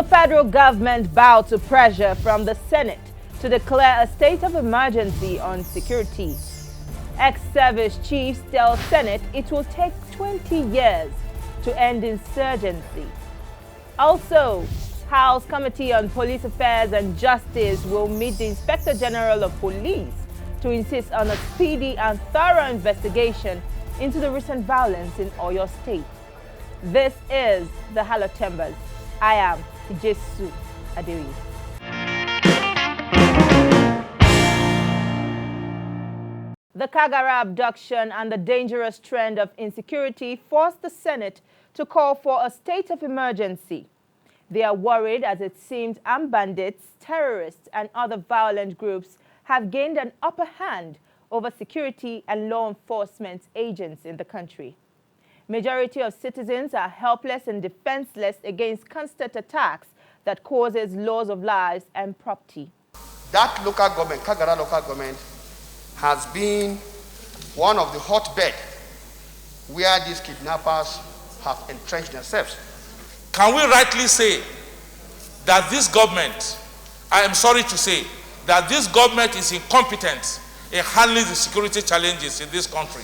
federal government bowed to pressure from the Senate to declare a state of emergency on security. Ex-service chiefs tell Senate it will take 20 years to end insurgency. Also, House Committee on Police Affairs and Justice will meet the Inspector General of Police to insist on a speedy and thorough investigation into the recent violence in Oyo State. This is the Hallowed Chambers. I am Jesu Adewi. The Kagara abduction and the dangerous trend of insecurity forced the Senate to call for a state of emergency. They are worried as it seems armed bandits, terrorists, and other violent groups have gained an upper hand over security and law enforcement agents in the country. Majority of citizens are helpless and defenseless against constant attacks that causes loss of lives and property. That local government, Kagara local government, has been one of the hotbed where these kidnappers have entrenched themselves. Can we rightly say that this government, I am sorry to say, that this government is incompetent in handling the security challenges in this country?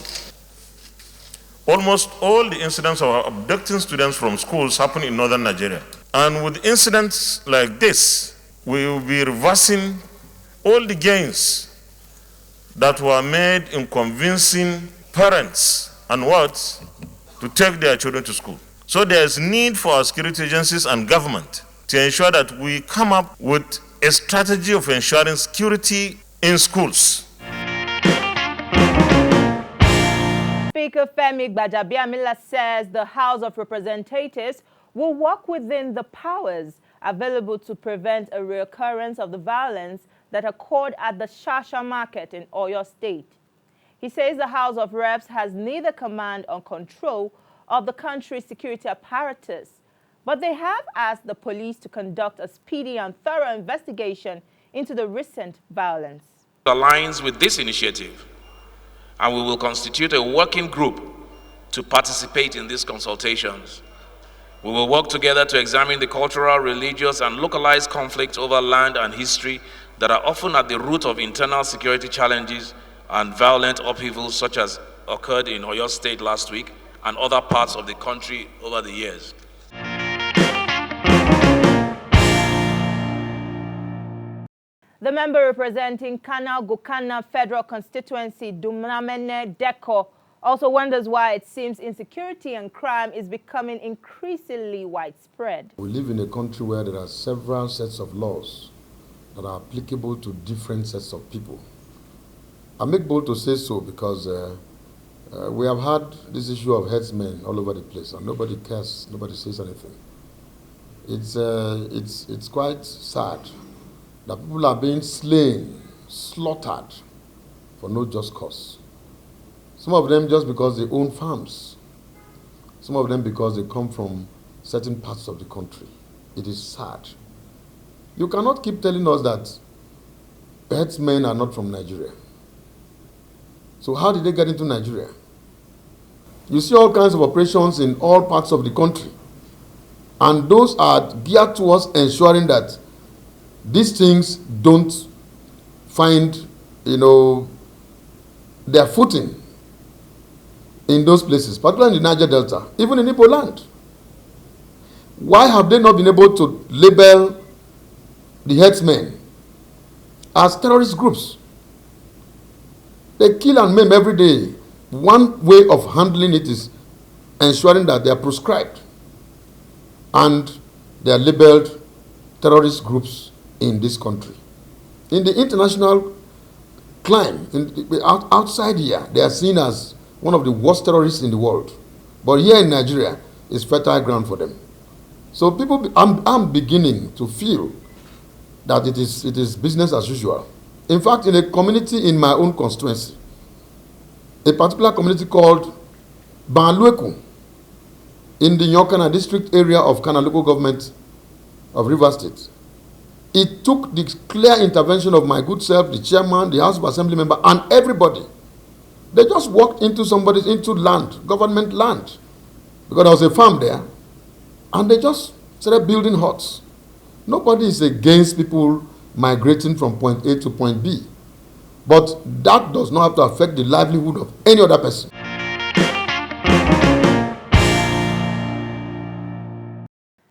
Almost all the incidents of abducting students from schools happen in northern Nigeria. And with incidents like this, we will be reversing all the gains that were made in convincing parents and wards to take their children to school. So there is need for our security agencies and government to ensure that we come up with a strategy of ensuring security in schools. Speaker Femi Gbajabiamila says the House of Representatives will work within the powers available to prevent a reoccurrence of the violence that occurred at the Shasha market in Oyo State. He says the House of Reps has neither command or control of the country's security apparatus, but they have asked the police to conduct a speedy and thorough investigation into the recent violence. Aligns with this initiative, and we will constitute a working group to participate in these consultations. We will work together to examine the cultural, religious, and localized conflicts over land and history that are often at the root of internal security challenges and violent upheavals such as occurred in Oyo State last week and other parts of the country over the years. The member representing Kana-Gokana Federal Constituency, Dumamene Deko, also wonders why it seems insecurity and crime is becoming increasingly widespread. We live in a country where there are several sets of laws that are applicable to different sets of people. I make bold to say so because we have had this issue of headsmen all over the place, and nobody cares, nobody says anything. It's quite sad that people are being slain, slaughtered for no just cause. Some of them just because they own farms. Some of them because they come from certain parts of the country. It is sad. You cannot keep telling us that headsmen are not from Nigeria. So how did they get into Nigeria? You see all kinds of operations in all parts of the country. And those are geared towards ensuring that these things don't find, their footing in those places, particularly in the Niger Delta, even in Igbo land. Why have they not been able to label the headsmen as terrorist groups? They kill and maim every day. One way of handling it is ensuring that they are proscribed and they are labeled terrorist groups in this country. In the international climb, outside here, they are seen as one of the worst terrorists in the world. But here in Nigeria, it's fertile ground for them. So I'm beginning to feel that it is business as usual. In fact, in a community in my own constituency, a particular community called Banlueku, in the Nyokana district area of Kana local government of Rivers State, it took the clear intervention of my good self, the chairman, the House of Assembly member, and everybody. They just walked into land, government land, because there was a farm there, and they just started building huts. Nobody is against people migrating from point A to point B. But that does not have to affect the livelihood of any other person.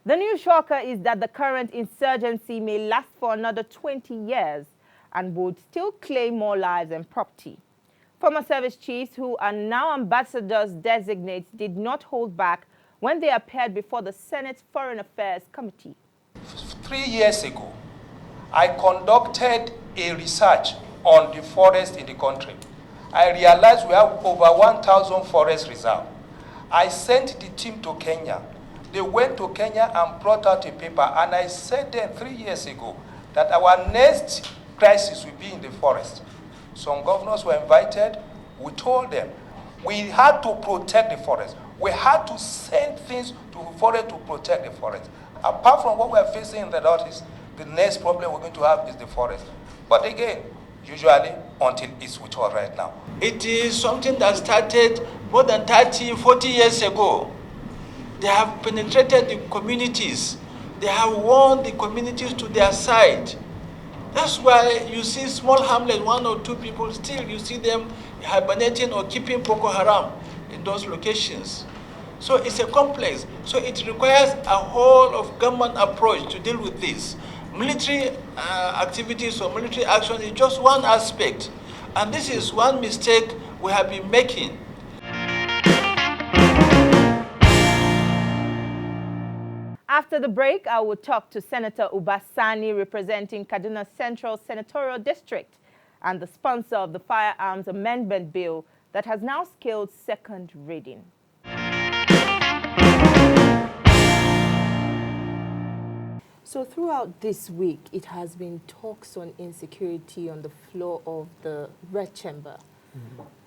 The new shocker is that the current insurgency may last for another 20 years and would still claim more lives and property. Former service chiefs who are now ambassadors designates did not hold back when they appeared before the Senate's Foreign Affairs Committee. 3 years ago, I conducted a research on the forest in the country. I realized we have over 1,000 forest reserves. I sent the team to Kenya. They went to Kenya and brought out a paper, and I said then 3 years ago that our next crisis will be in the forest. Some governors were invited. We told them we had to protect the forest. We had to send things to the forest to protect the forest. Apart from what we're facing in the northeast, the next problem we're going to have is the forest. But again, usually until it's with us right now. It is something that started more than 30, 40 years ago. They have penetrated the communities. They have won the communities to their side. That's why you see small hamlets, 1 or 2 people, still you see them hibernating or keeping Boko Haram in those locations. So it's a complex. So it requires a whole of government approach to deal with this. Military activities or military action is just one aspect. And this is one mistake we have been making. After the break, I will talk to Senator Ubasani, representing Kaduna Central Senatorial District and the sponsor of the Firearms Amendment Bill that has now scaled second reading. So throughout this week, it has been talks on insecurity on the floor of the Red Chamber.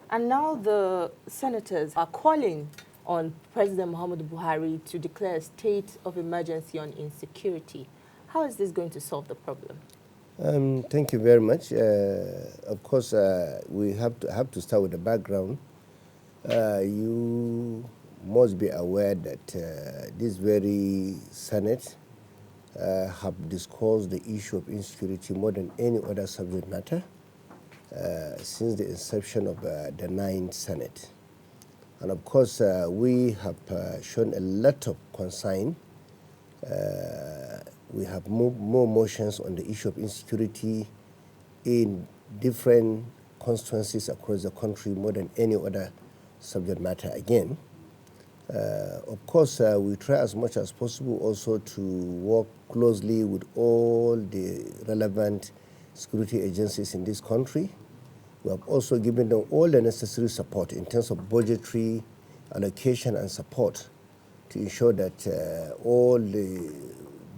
And now the senators are calling on President Muhammadu Buhari to declare a state of emergency on insecurity. How is this going to solve the problem? Thank you very much. Of course, we have to start with the background. You must be aware that this very Senate have discussed the issue of insecurity more than any other subject matter since the inception of the 9th Senate. And of course, we have shown a lot of concern. We have more motions on the issue of insecurity in different constituencies across the country more than any other subject matter again. Of course, we try as much as possible also to work closely with all the relevant security agencies in this country. We have also given them all the necessary support in terms of budgetary allocation and support to ensure that all the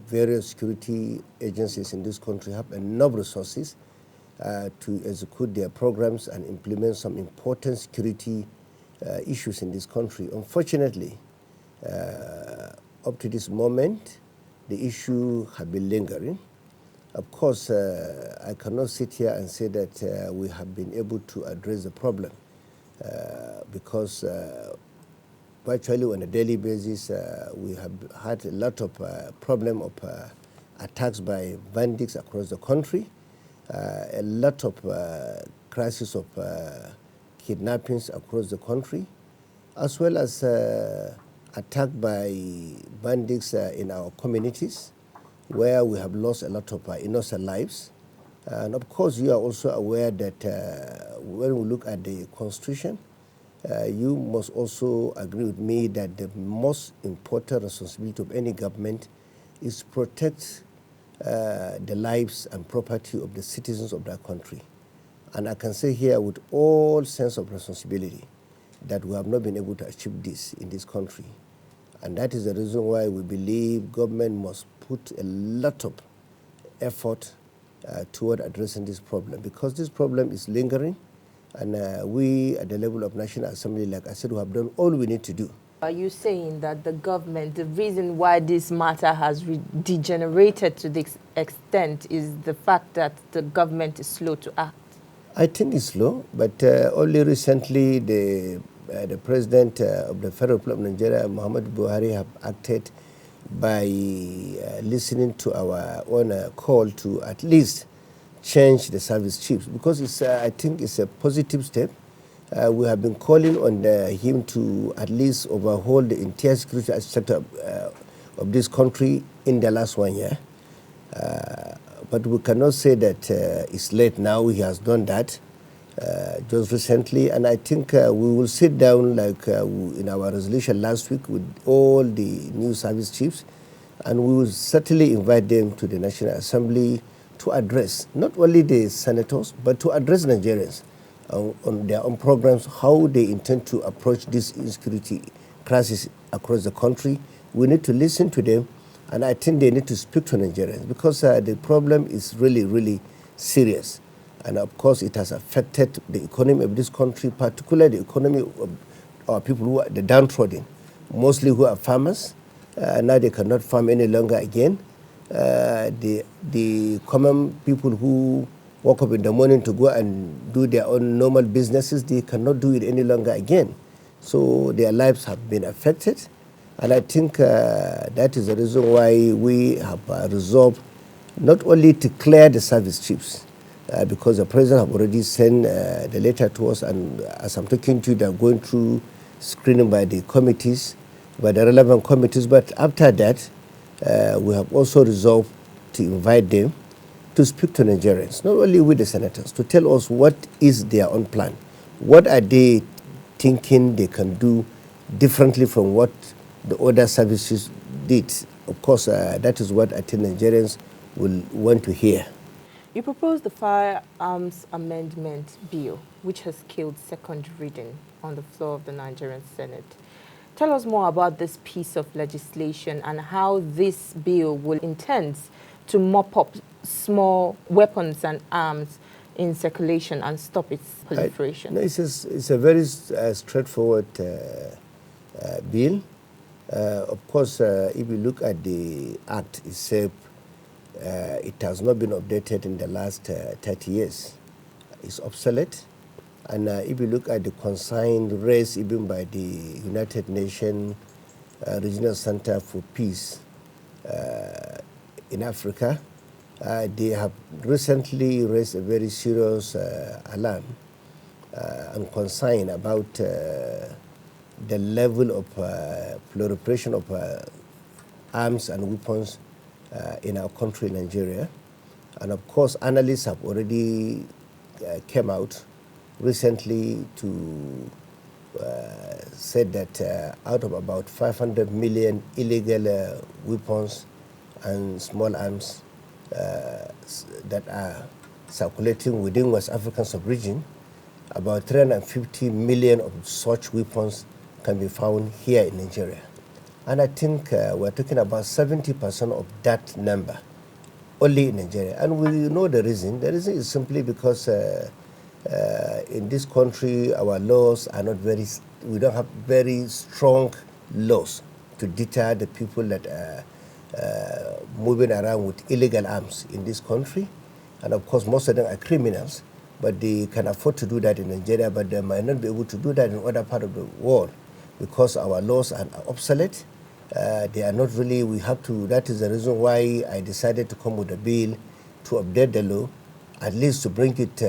various security agencies in this country have enough resources to execute their programs and implement some important security issues in this country. Unfortunately, up to this moment, the issue has been lingering. Of course, I cannot sit here and say that we have been able to address the problem because virtually on a daily basis, we have had a lot of problem of attacks by bandits across the country, a lot of crises of kidnappings across the country, as well as attack by bandits in our communities, where we have lost a lot of innocent lives. And of course, you are also aware that when we look at the Constitution, you must also agree with me that the most important responsibility of any government is to protect the lives and property of the citizens of that country. And I can say here with all sense of responsibility that we have not been able to achieve this in this country. And that is the reason why we believe government must put a lot of effort toward addressing this problem, because this problem is lingering, and we at the level of National Assembly, like I said, we have done all we need to do. Are you saying that the government, the reason why this matter has degenerated to this extent is the fact that the government is slow to act? I think it's slow, but only recently the President of the Federal Republic of Nigeria, Muhammadu Buhari, have acted by listening to our own call to at least change the service chiefs, because it's, I think it's a positive step. We have been calling on him to at least overhaul the entire security sector of this country in the last 1 year. But we cannot say that it's late now. He has done that just recently, and I think we will sit down like in our resolution last week with all the new service chiefs, and we will certainly invite them to the National Assembly to address not only the senators, but to address Nigerians on their own programs, how they intend to approach this insecurity crisis across the country. We need to listen to them, and I think they need to speak to Nigerians, because the problem is really, really serious. And of course, it has affected the economy of this country, particularly the economy of our people who are the downtrodden, mostly who are farmers. Now they cannot farm any longer again. The common people who wake up in the morning to go and do their own normal businesses, they cannot do it any longer again. So their lives have been affected. And I think that is the reason why we have resolved not only to clear the service chiefs, because the president have already sent the letter to us, and as I'm talking to you, they're going through screening by the committees, by the relevant committees. But after that, we have also resolved to invite them to speak to Nigerians, not only with the senators, to tell us what is their own plan. What are they thinking they can do differently from what the other services did? Of course, that is what I think Nigerians will want to hear. You proposed the Firearms Amendment Bill, which has killed second reading on the floor of the Nigerian Senate. Tell us more about this piece of legislation and how this bill will intend to mop up small weapons and arms in circulation and stop its proliferation. No, it's a very straightforward bill. Of course, if you look at the act itself, it has not been updated in the last 30 years. It's obsolete. And if you look at the consigned raised even by the United Nations Regional Center for Peace in Africa, they have recently raised a very serious alarm and concern about the level of proliferation of arms and weapons in our country, Nigeria. And of course, analysts have already came out recently to said that out of about 500 million illegal weapons and small arms that are circulating within West African sub-region, about 350 million of such weapons can be found here in Nigeria. And I think we're talking about 70% of that number only in Nigeria. And we know the reason. The reason is simply because in this country, our laws are not very, we don't have very strong laws to deter the people that are moving around with illegal arms in this country. And of course, most of them are criminals, but they can afford to do that in Nigeria, but they might not be able to do that in other parts of the world because our laws are obsolete. They are not really, we have to, that is the reason why I decided to come with a bill to update the law, at least to bring it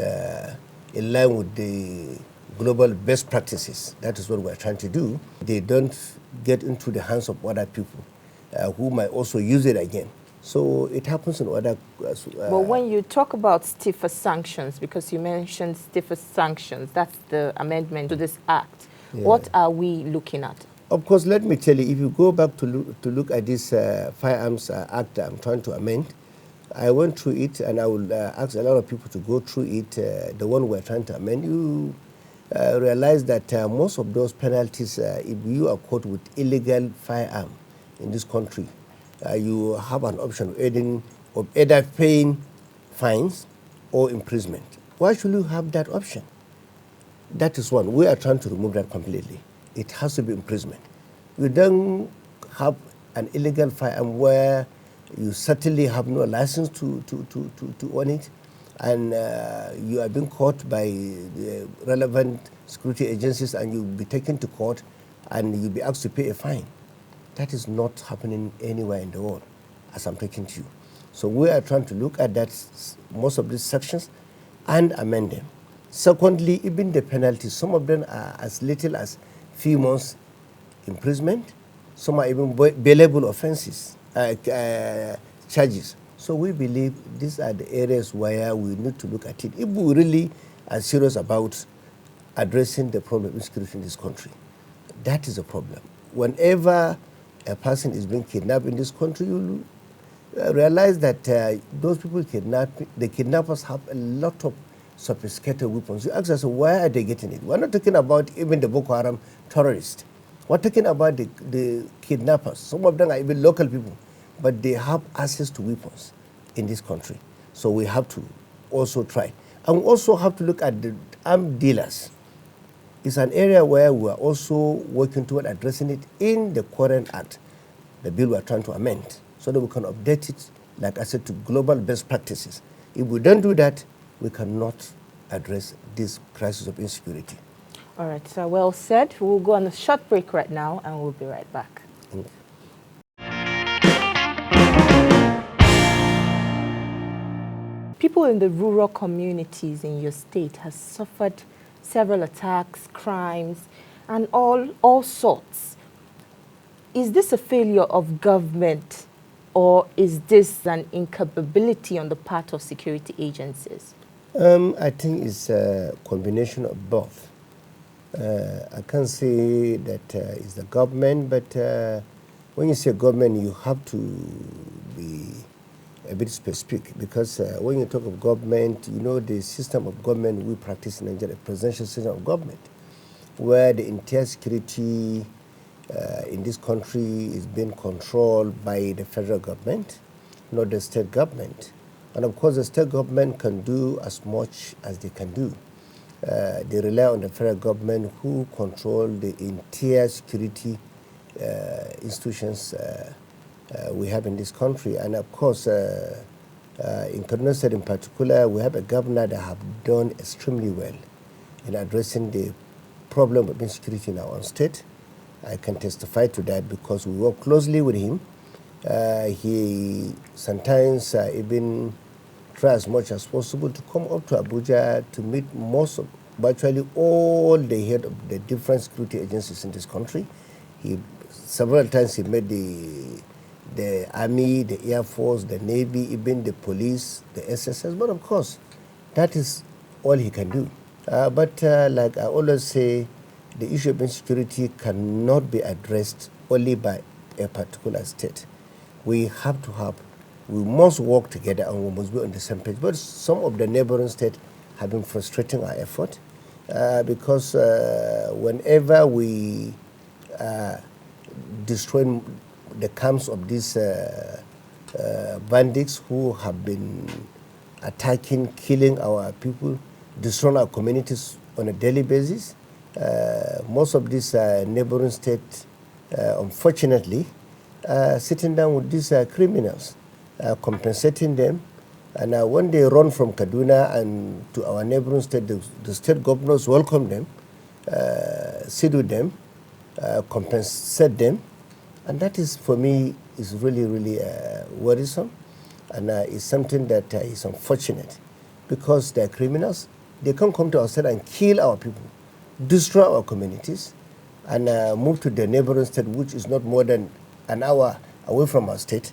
in line with the global best practices. That is what we're trying to do. They don't get into the hands of other people who might also use it again. So it happens in other... but when you talk about stiffer sanctions, because you mentioned stiffer sanctions, that's the amendment to this act. Yeah. What are we looking at? Of course, let me tell you, if you go back to look at this Firearms Act I'm trying to amend, I went through it, and I will ask a lot of people to go through it, the one we're trying to amend. You realize that most of those penalties, if you are caught with illegal firearm in this country, you have an option of either paying fines or imprisonment. Why should you have that option? That is one. We are trying to remove that completely. It has to be imprisonment. You don't have an illegal firearm where you certainly have no license to own it, and you are being caught by the relevant security agencies, and you'll be taken to court and you'll be asked to pay a fine. That is not happening anywhere in the world as I'm talking to you. So we are trying to look at that, most of these sections, and amend them. Secondly, even the penalties, some of them are as little as few months imprisonment. Some are even bailable offenses, charges. So we believe these are the areas where we need to look at it if we really are serious about addressing the problem of insecurity in this country. That is a problem. Whenever a person is being kidnapped in this country, you realize that those people the kidnappers have a lot of sophisticated weapons. You ask us, where are they getting it? We're not talking about even the Boko Haram terrorists. We're talking about the kidnappers. Some of them are even local people, but they have access to weapons in this country. So we have to also try. And we also have to look at the armed dealers. It's an area where we are also working toward addressing it in the current act, the bill we are trying to amend, so that we can update it, like I said, to global best practices. If we don't do that, we cannot address this crisis of insecurity. All right, so well said. We'll go on a short break right now, and we'll be right back. People in the rural communities in your state have suffered several attacks, crimes, and all sorts. Is this a failure of government, or is this an incapability on the part of security agencies? I think it's a combination of both. I can't say that it's the government, but when you say government, you have to be a bit specific, because when you talk of government, you know the system of government we practice in Nigeria, the presidential system of government, where the entire security in this country is being controlled by the federal government, not the state government. And of course, the state government can do as much as they can do. They rely on the federal government, who control the entire security institutions we have in this country. And of course, in Kaduna State in particular, we have a governor that have done extremely well in addressing the problem of insecurity in our own state. I can testify to that because we work closely with him. He sometimes even try as much as possible to come up to Abuja to meet virtually all the head of the different security agencies in this country. Several times he met the Army, the Air Force, the Navy, even the police, the SSS, but of course, that is all he can do. But like I always say, the issue of insecurity cannot be addressed only by a particular state. We must work together, and we must be on the same page. But some of the neighboring states have been frustrating our effort because whenever we destroy the camps of these bandits who have been attacking, killing our people, destroying our communities on a daily basis, most of these neighboring states, unfortunately, sitting down with these criminals, compensating them. And when they run from Kaduna and to our neighboring state, the state governors welcome them, sit with them, compensate them. And that is, for me, is really, really worrisome. And it's something that is unfortunate, because they're criminals. They can come to our state and kill our people, destroy our communities, and move to the neighboring state, which is not more than an hour away from our state,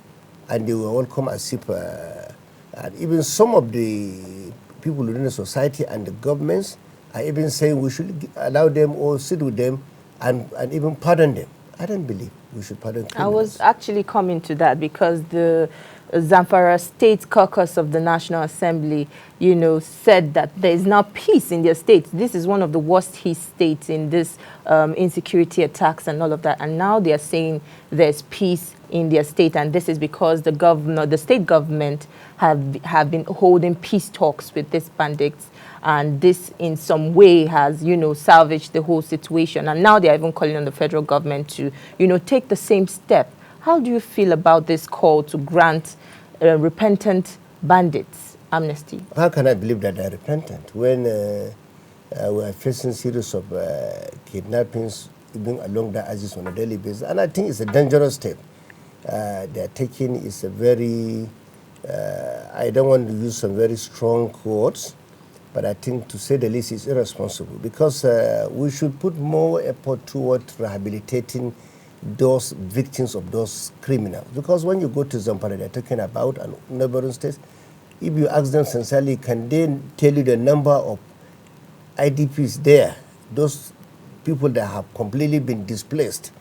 and they will all come and sip. And even some of the people within the society and the governments are even saying we should allow them or sit with them and even pardon them. I don't believe we should pardon criminals. I was actually coming to that, because the Zamfara State Caucus of the National Assembly, said that there is now peace in their state. This is one of the worst hit states in this insecurity attacks and all of that. And now they are saying there's peace in their state, and this is because the state government have been holding peace talks with these bandits, and this in some way has salvaged the whole situation. And now they are even calling on the federal government to take the same step. How do you feel about this call to grant repentant bandits amnesty? How can I believe that they're repentant when we are facing series of kidnappings, even along the axis on a daily basis. And I think it's a dangerous step they are taking. Is a very, I don't want to use some very strong words, but I think to say the least is irresponsible, because we should put more effort toward rehabilitating those victims of those criminals. Because when you go to Zamfara, they're talking about and neighboring states, if you ask them sincerely, can they tell you the number of IDPs there, those people that have completely been displaced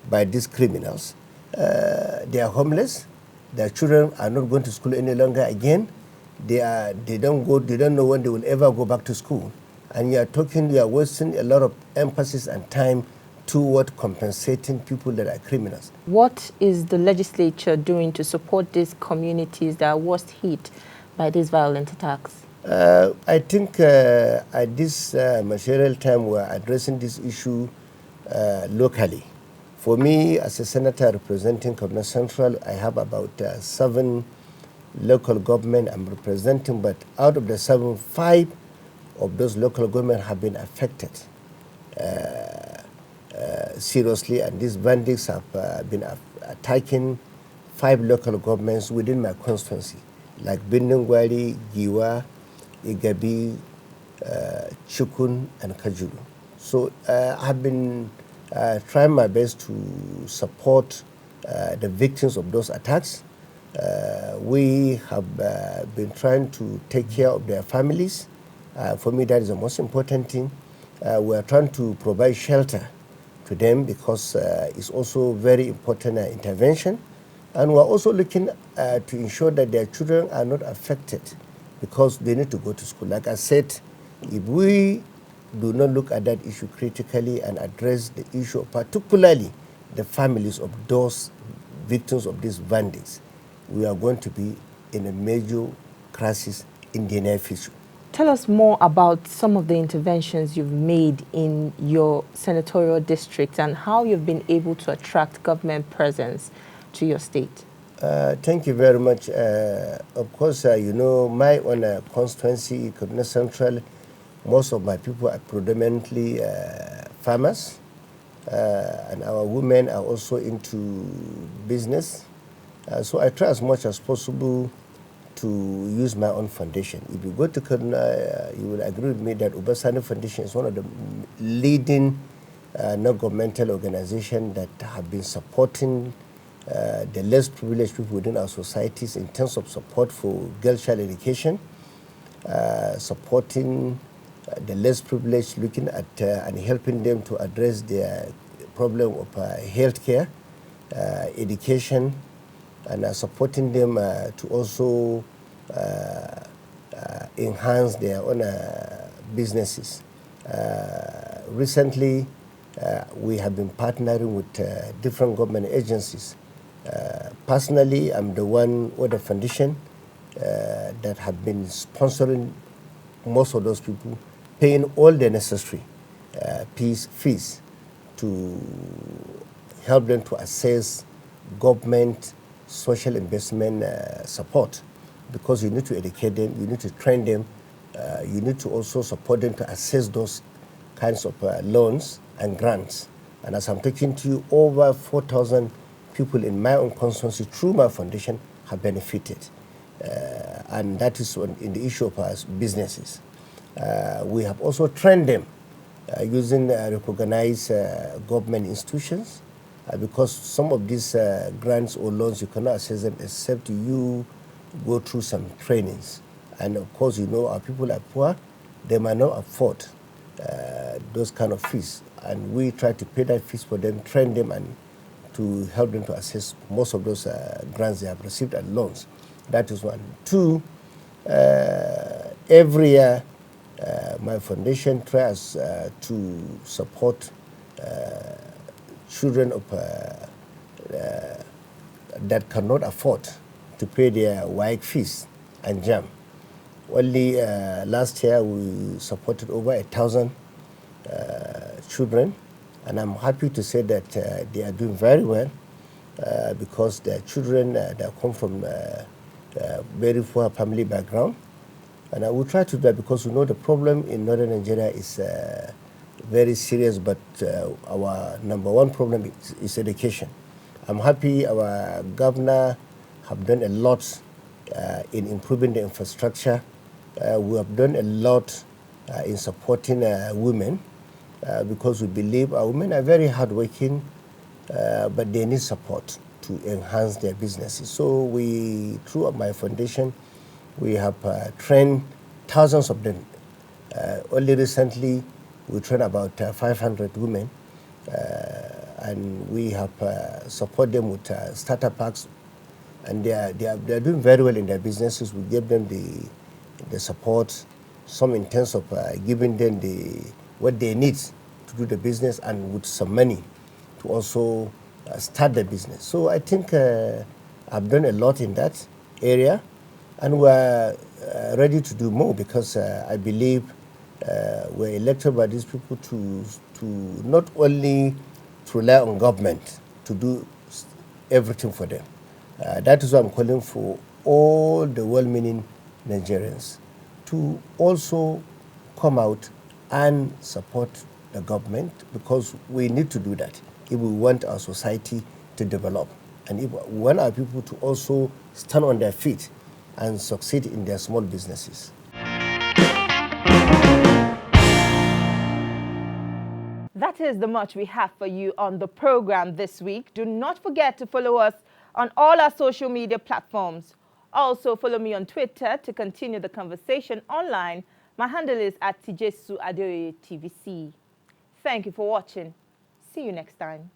by these criminals? They are homeless. Their children are not going to school any longer again. They don't know when they will ever go back to school. And you are wasting a lot of emphasis and time toward compensating people that are criminals. What is the legislature doing to support these communities that are worst hit by these violent attacks? I think at this material time we're addressing this issue locally. For me, as a senator representing Kaduna Central, I have about 7 local government I'm representing, but out of the 7, 5 of those local government have been affected seriously, and these bandits have been attacking 5 local governments within my constituency, like Bindungwari, Giwa, Igabi, Chukun, and Kajulu. So I have been trying my best to support the victims of those attacks. We have been trying to take care of their families. For me, that is the most important thing. We are trying to provide shelter to them, because it's also very important intervention. And we're also looking to ensure that their children are not affected, because they need to go to school. Like I said, if we do not look at that issue critically and address the issue of particularly the families of those victims of these bandits, we are going to be in a major crisis in the near future. Tell us more about some of the interventions you've made in your senatorial district and how you've been able to attract government presence to your state. Thank you very much. Of course, you know, my own constituency, Kaduna Central, most of my people are predominantly farmers, and our women are also into business. So I try as much as possible to use my own foundation. If you go to Kaduna, you will agree with me that Ubasani Foundation is one of the leading non-governmental organizations that have been supporting the less privileged people within our societies in terms of support for girl child education, supporting the less privileged, looking at and helping them to address their problem of health care, education, and supporting them to also enhance their own businesses. Recently, we have been partnering with different government agencies. Personally, I'm the one with the foundation that have been sponsoring most of those people, paying all the necessary fees to help them to assess government social investment support, because you need to educate them, you need to train them, you need to also support them to assess those kinds of loans and grants. And as I'm talking to you, over 4,000 people in my own constituency through my foundation have benefited. And that is in the issue of businesses. We have also trained them using recognized government institutions, because some of these grants or loans, you cannot access them except you go through some trainings. And of course, you know, our people are poor, they might not afford those kind of fees. And we try to pay that fees for them, train them, and to help them to access most of those grants they have received and loans. That is one. 2, every year, my foundation tries to support children of, that cannot afford to pay their WAEC fees and JAM. Only last year we supported over 1,000 children, and I'm happy to say that they are doing very well because their children that come from very poor family background. And I will try to do that because we know the problem in northern Nigeria is very serious, but our number one problem is education. I'm happy our governor have done a lot in improving the infrastructure. We have done a lot in supporting women because we believe our women are very hardworking, but they need support to enhance their businesses. So we, through my foundation, we have trained thousands of them. Only recently, we trained about 500 women, and we have supported them with startup packs, and they are doing very well in their businesses. We give them the support, some in terms of giving them what they need to do the business, and with some money to also start the business. So I think I've done a lot in that area, and we're ready to do more because I believe we're elected by these people to not only to rely on government to do everything for them. That is why I'm calling for all the well-meaning Nigerians to also come out and support the government, because we need to do that if we want our society to develop, and if we want our people to also stand on their feet and succeed in their small businesses. That is the much we have for you on the program this week. Do not forget to follow us on all our social media platforms. Also, follow me on Twitter to continue the conversation online. My handle is @TJSuAdeoye TVC. Thank you for watching. See you next time.